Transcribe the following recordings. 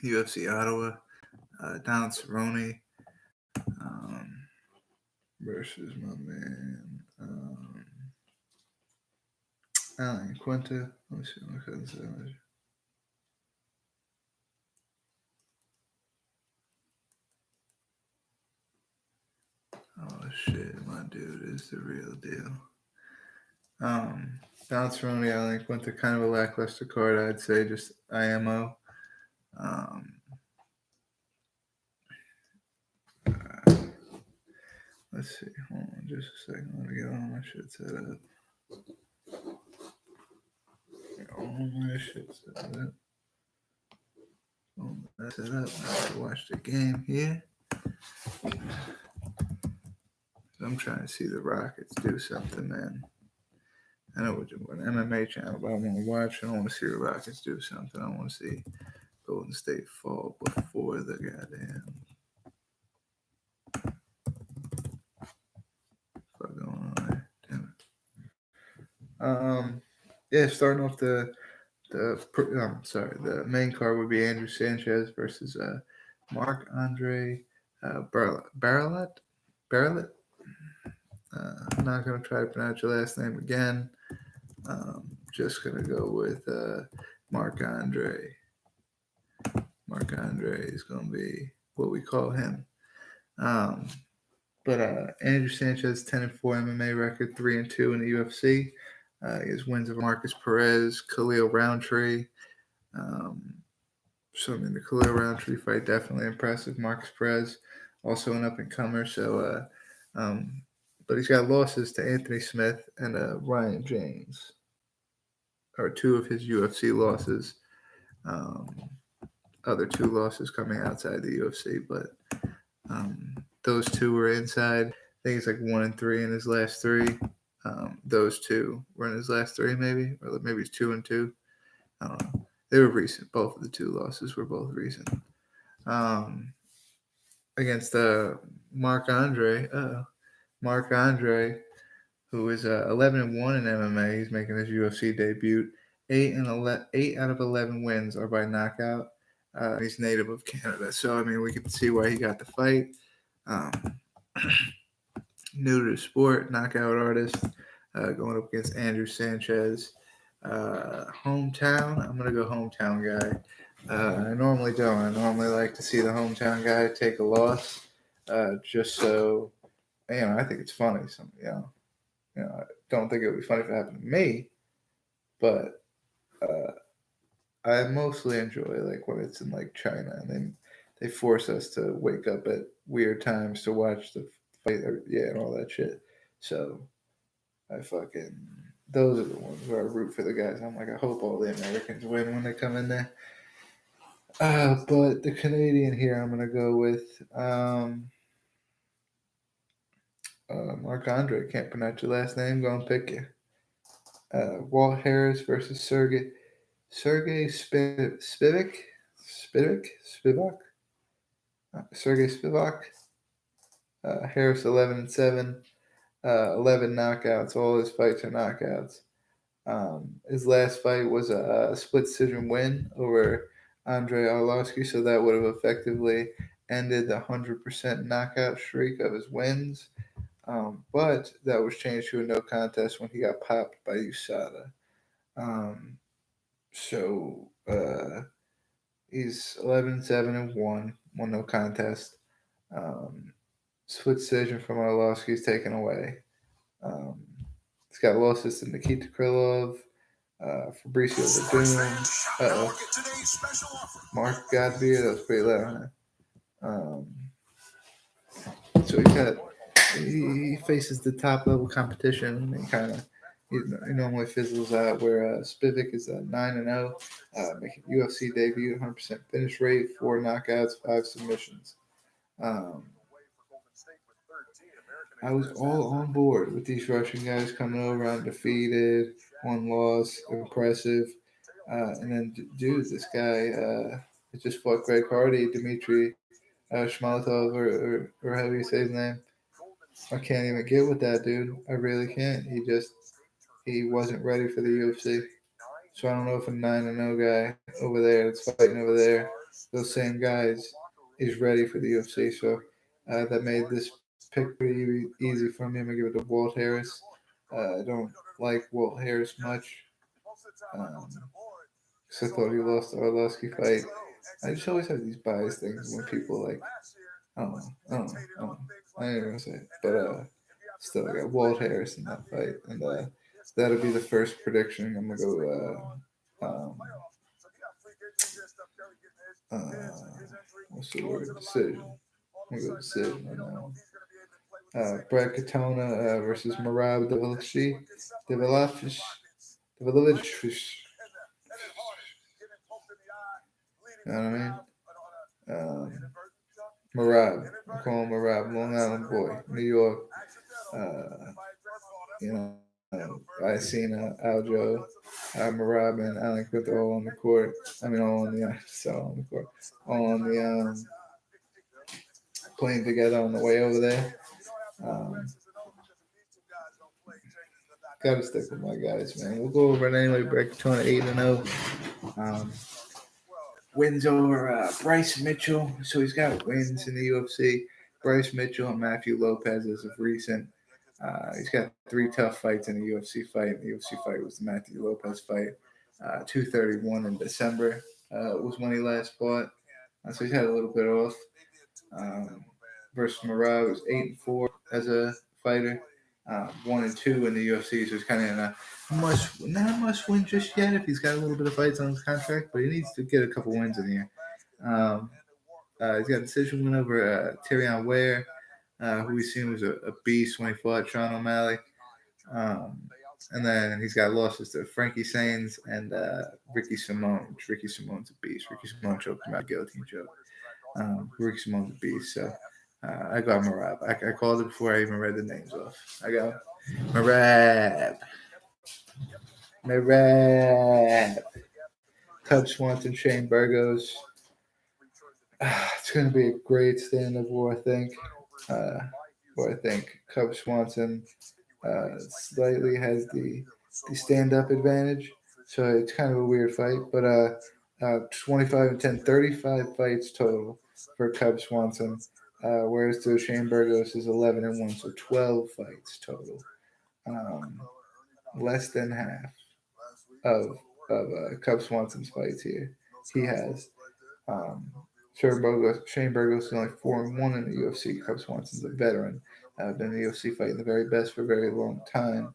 UFC Ottawa, Donald Cerrone versus my man Alan Quinta. Let me see what I can say. Oh shit, my dude is the real deal. Donald Cerrone, Alan Quinta, kind of a lackluster card, I'd say, just IMO. Let's see. Hold on just a second. Let me get all my shit set up. That's it up. I have to watch the game here. I'm trying to see the Rockets do something, man. I know we're an MMA channel, but I want to watch. I don't want to see the Rockets do something. I want to see Golden State fall before the goddamn. What's going on there? Damn it. Yeah, starting off the main card would be Andrew Sanchez versus Marc-Andre Barrelat. I'm not going to try to pronounce your last name again. Just going to go with Marc-Andre. Marc-Andre is going to be what we call him. But Andrew Sanchez, 10-4 MMA record, 3-2 in the UFC. His wins over Marcus Perez, Khalil Roundtree. The Khalil Roundtree fight definitely impressive. Marcus Perez, also an up-and-comer. So, but he's got losses to Anthony Smith and Ryan James, or two of his UFC losses. Other two losses coming outside the UFC, but those two were inside. I think it's like 1-3 in his last three. Those two were in his last three, maybe, or maybe it's 2-2. I don't know. They were recent. Both of the two losses were both recent. Against Marc-Andre, who is 11-1 in MMA. He's making his UFC debut. 8 out of 11 wins are by knockout. He's native of Canada, so I mean we can see why he got the fight. New to the sport, knockout artist, going up against Andrew Sanchez. Hometown, I'm going to go hometown guy. I normally don't. I normally like to see the hometown guy take a loss, just so, I think it's funny. I don't think it would be funny if it happened to me, but I mostly enjoy like when it's in like China and then they force us to wake up at weird times to watch the fight, and all that shit. So those are the ones where I root for the guys. I'm like, I hope all the Americans win when they come in there. But the Canadian here, I'm gonna go with Marc-Andre. Can't pronounce your last name. Go and pick you. Walt Harris versus Sergey Spivak. Sergey Spivak. Harris 11-7, 11 knockouts. All his fights are knockouts. His last fight was a split decision win over Andrei Arlovsky, so that would have effectively ended the 100% knockout streak of his wins. But that was changed to a no contest when he got popped by USADA. He's 11-7-1, one no contest. Split decision from Arlovsky's taken away. He's got losses to Nikita Krylov, Fabricio Verdun, Mark Godbeer. That was pretty loud, huh? So he faces the top level competition and he normally fizzles out. Where Spivak is 9-0, making UFC debut, 100% finish rate, 4 knockouts, 5 submissions. I was all on board with these Russian guys coming over undefeated, 1 loss, impressive. And then, dude, this guy just fought Greg Hardy, Dmitry Shmalatov, or how do you say his name? I can't even get with that dude. I really can't. He wasn't ready for the UFC. So I don't know if a 9-0 guy over there that's fighting over there those same guys is ready for the UFC. So that made this pick pretty easy for me. I'm gonna give it to Walt Harris. I don't like Walt Harris much. Um, 'Cause I thought he lost the Arlovsky fight. I just always have these biased things when people like, I don't know, I don't know, I don't know. I ain't gonna say it, but still, I got Walt Harris in that fight, and that'll be the first prediction. I'm gonna go. What's the word? Decision. I'm gonna go decision on that one. Brad Katona versus Marab Devilish. You know what I mean? Um, Marab. I call him Marab, Long Island boy, New York. Uh, I seen Aljo, Marab, and Allen Quinto all on the court. I mean, all on the on the court, all on the playing together on the way over there. Um, Gotta stick with my guys, man. We'll go over it anyway. Break 8-0. Wins over Bryce Mitchell. So he's got wins in the UFC. Bryce Mitchell and Matthew Lopez as of recent. He's got 3 tough fights in the UFC fight. The UFC fight was the Matthew Lopez fight. 231 in December was when he last fought. So he's had a little bit off. Versus Marab was 8-4 as a fighter. 1-2 in the UFC, so he's kind of in a not must win just yet if he's got a little bit of fights on his contract, but he needs to get a couple wins in here. He's got a decision win over Tyrion Ware, who we seen was a beast when he fought Sean O'Malley. And then he's got losses to Frankie Sains and Ricky Simone. Ricky Simone's a beast. Ricky Simone choked him out, guillotine choke. Ricky Simone's a beast, so I got Marab. I called it before I even read the names off. I got Marab. Cub Swanson, Shane Burgos. It's going to be a great stand-up war, I think. Where I think Cub Swanson slightly has the stand-up advantage. So it's kind of a weird fight. But 25-10, 35 fights total for Cub Swanson. Whereas to Shane Burgos is 11-1, so 12 fights total. Less than half of Cub Swanson's fights here. He has. Shane Burgos is only 4-1 in the UFC. Cub Swanson's a veteran. Been in the UFC fighting the very best for a very long time.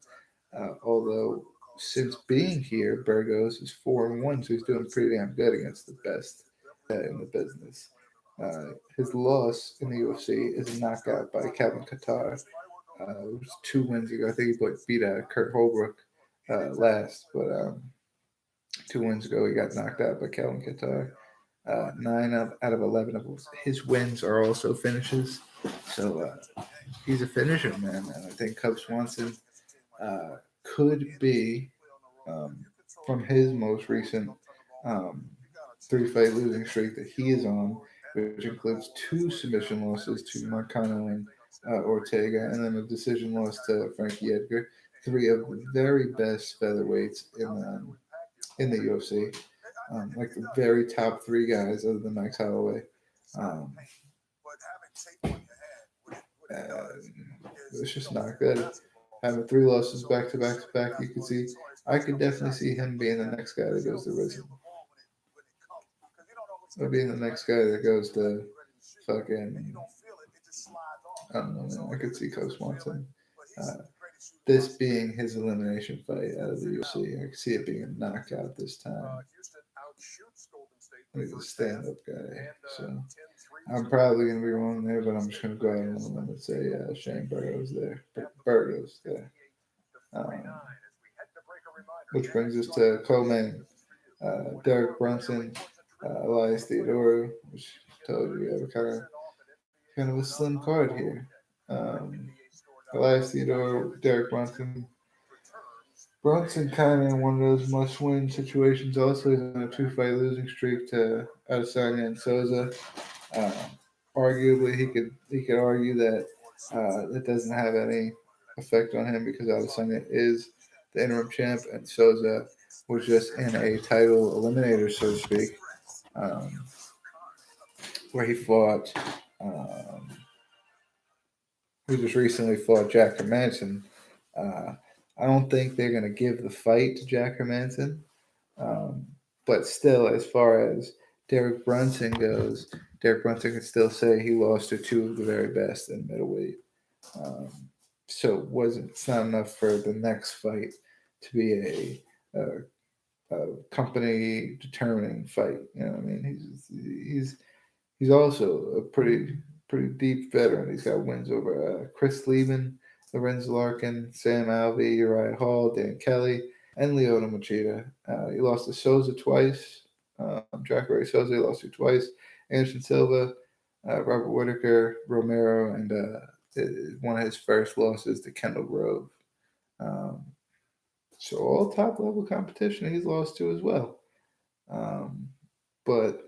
Although since being here, Burgos is 4-1, so he's doing pretty damn good against the best in the business. His loss in the UFC is a knockout by Kevin Qatar. It was 2 wins ago. I think he beat Kurt Holbrook last, but 2 wins ago he got knocked out by Kevin Qatar. 9 out of 11 of his wins are also finishes. So he's a finisher, man. And I think Cub Swanson could be, from his most recent 3-fight losing streak that he is on, which includes 2 submission losses to Marcano and Ortega, and then a decision loss to Frankie Edgar. 3 of the very best featherweights in the UFC. Like the very top 3 guys other than Max Holloway. It's just not good. Having 3 losses back to back to back, you could see. I could definitely see him being the next guy that goes to Rizin. Or being the next guy that goes to fucking. I don't know, man. I could see Cub Swanson. This being his elimination fight out of the UFC. I could see it being a knockout this time. He's a stand-up guy, so I'm probably gonna be wrong there, but I'm just gonna go out on a limb and say Shane Burgos there. Burgos there. Which brings us to co-main. Derek Brunson, Elias Theodorou, which tells you we have a kind of a slim card here. Elias Theodorou, Derek Brunson. Brunson kind of in one of those must-win situations. Also, he's on a 2-fight losing streak to Adesanya and Souza. Arguably, he could argue that it doesn't have any effect on him because Adesanya is the interim champ and Souza was just in a title eliminator, so to speak. where he fought. Um, who just recently fought Jack Hermanson. Uh, I don't think they're going to give the fight to Jack Hermanson. Um, but still, as far as Derek Brunson goes, Derek Brunson can still say he lost to two of the very best in middleweight. Um, so it's not enough for the next fight to be a company determining fight. You know what I mean? He's also a pretty deep veteran. He's got wins over Chris Lieben, Lorenzo Larkin, Sam Alvey, Uriah Hall, Dan Kelly, and Leona Machida. He lost to Souza twice. Jacare Souza he lost to twice. Anderson Silva, Robert Whitaker, Romero, and one of his first losses to Kendall Grove. Um, so all top level competition he's lost to as well. But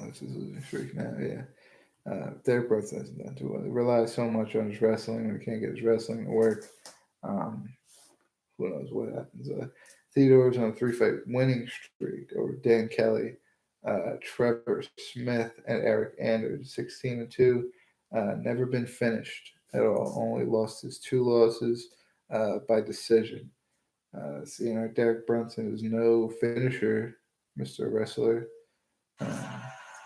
this is losing streak now. Yeah. Derek Brunson hasn't done too well. He relies so much on his wrestling, and he can't get his wrestling to work. Um, who knows what happens? Theodore's on a 3-fight winning streak over Dan Kelly, Trevor Smith, and Eric Anders, 16-2. Never been finished at all. Only lost his 2 losses by decision. So, Derek Brunson is no finisher, Mr. Wrestler.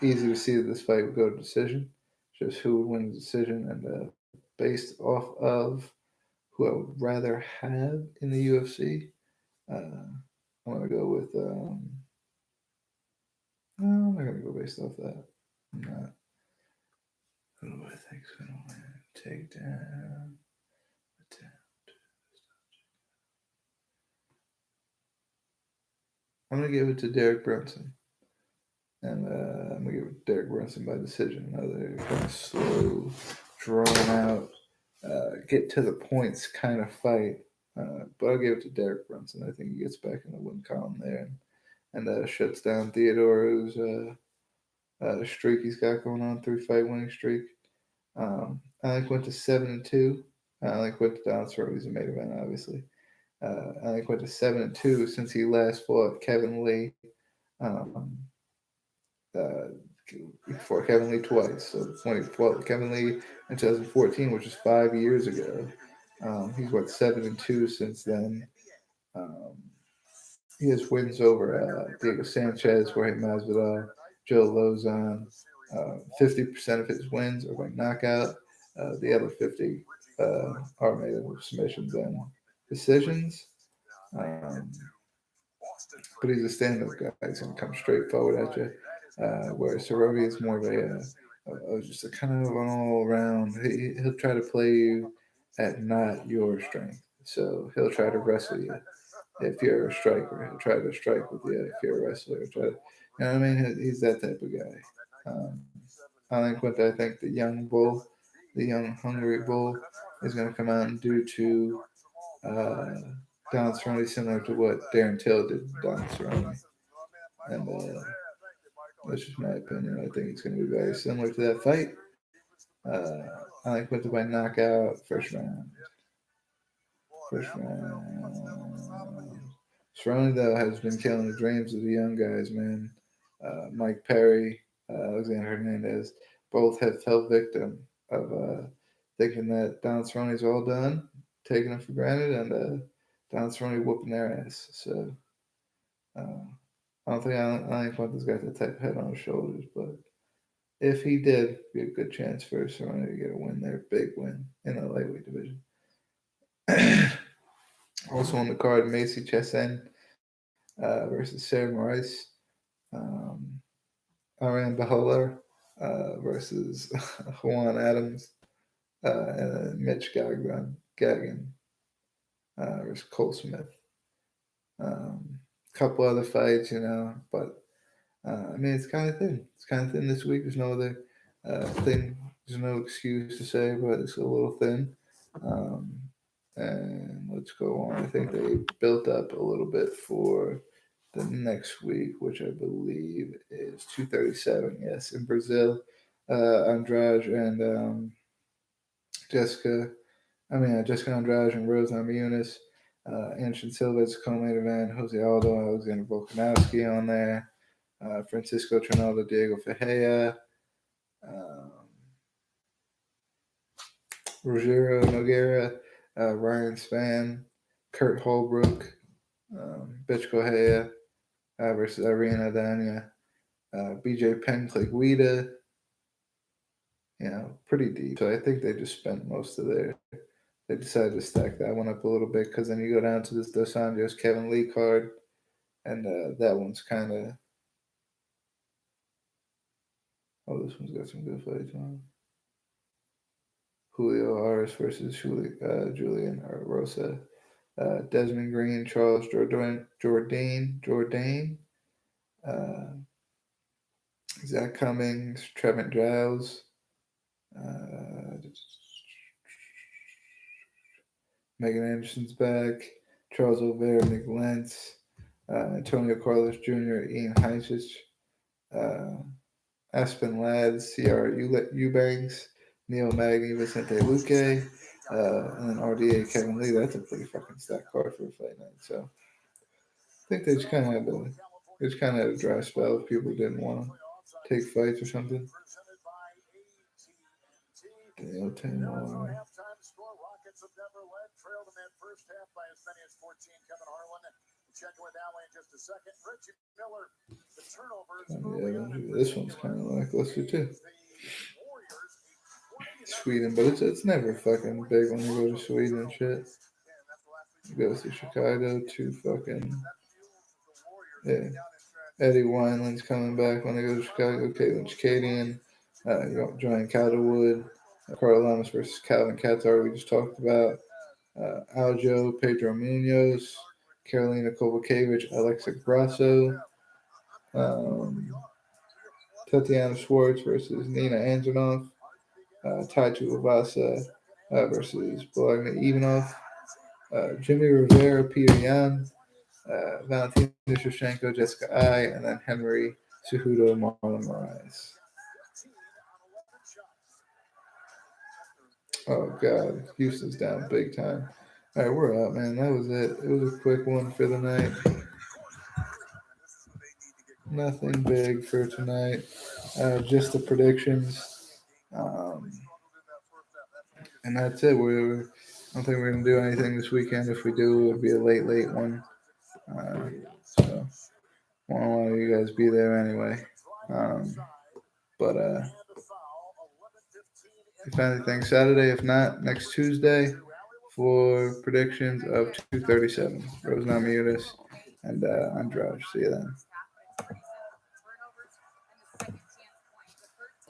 Easy to see that this fight would go to decision. Just who would win the decision, and based off of who I would rather have in the UFC, I'm gonna go with. No, I'm not gonna go based off that. I'm not. Who do I think's gonna win? Takedown. I'm gonna give it to Derek Brunson. And I'm going to give Derek Brunson by decision. Another kind of slow, drawn out, get to the points kind of fight. But I'll give it to Derek Brunson. I think he gets back in the win column there and shuts down Theodore's streak he's got going on, 3-fight winning streak. I think went to 7-2. I think went to Don Cerrone's a main event, obviously. I think went to 7-2 since he last fought Kevin Lee. Uh, for Kevin Lee twice. So when he fought Kevin Lee in 2014, which is 5 years ago, he's 7-2 since then. He has wins over Diego Sanchez, Jorge Masvidal, Joe Lozon. 50% of his wins are by knockout. The other 50 are made up of submissions and decisions. But he's a stand-up guy. He's going to come straight forward at you. Whereas Cerrone is more of just a kind of an all-around. He'll try to play you at not your strength. So he'll try to wrestle you. If you're a striker, he'll try to strike with you. If you're a wrestler, he'll try to, you know what I mean? He's that type of guy. I think the young bull, the young hungry bull, is going to come out and do to Don Cerrone similar to what Darren Till did to Don Cerrone. And that's just my opinion. I think it's going to be very similar to that fight. I think went to by knockout first round. First round. Cerrone, though, has been killing the dreams of the young guys, man. Mike Perry, Alexander Hernandez, both have fell victim of thinking that Don Cerrone's all done, taking it for granted, and Don Cerrone whooping their ass. So I don't think Quentin's got that type of head on his shoulders, but if he did, be a good chance for Cerrone to get a win there, big win in the lightweight division. Also on the card, Macy Chiasson versus Sarah Moraes. Ariane Baholar versus Juan Adams. And Mitch Gagnon versus Cole Smith. Couple other fights, but it's kind of thin. It's kind of thin this week. There's no other thing. There's no excuse to say, but it's a little thin. And let's go on. I think they built up a little bit for the next week, which I believe is 237. Yes, in Brazil, Andrade and Jessica Andrade and Rose Namajunas Anderson Silva's co-main event. Jose Aldo, Alexander Volkanovski on there. Francisco Trinaldo, Diego Ferreira. Rogério Nogueira, Ryan Spann, Kurt Holbrook, Bitch Correa versus Irina Adania, BJ Penn-Claguida. Pretty deep. So I think they just spent most of they decided to stack that one up a little bit because then you go down to this Dos Anjos Kevin Lee card, and that one's kind of. Oh, this one's got some good fights on. Julio Aris versus Julian Rosa. Desmond Green, Charles Jourdain, Zach Cummings, Trevin Giles, Megan Anderson's back, Charles Oliveira, Nick Lentz, Antonio Carlos Jr., Ian Heisich, Aspen Ladd, Ciara Eubanks, Neil Magny, Vicente Luque, and then RDA Kevin Lee. That's a pretty fucking stacked card for a fight night. So I think they just kind of had a dry spell if people didn't want to take fights or something. Dale Taylor. This one's kind of lackluster too. Sweden, but it's never fucking big when you go to Sweden and shit. You go to Chicago to fucking Eddie Wineland's coming back when they go to Chicago. Caitlin Chikadian, Joanne Calderwood, Carl Lamas versus Calvin Kattar we just talked about. Aljo, Pedro Munoz, Carolina Kovacevic, Alexa Grasso, Tatiana Schwartz versus Nina Antonov, Tai Tuivasa versus Bologna Ivanov, Jimmy Rivera, Peter Yan, Valentina Shevchenko, Jessica Ai, and then Henry Cejudo, Marlon Moraes. Oh, God. Houston's down big time. All right, we're up, man. That was it. It was a quick one for the night. Nothing big for tonight. Just the predictions. And that's it. I don't think we're going to do anything this weekend. If we do, it'll be a late one. So, I don't want you guys be there anyway. But if anything, Saturday. If not, next Tuesday for predictions of 237. Rose Namajunas and Andrade. See you then.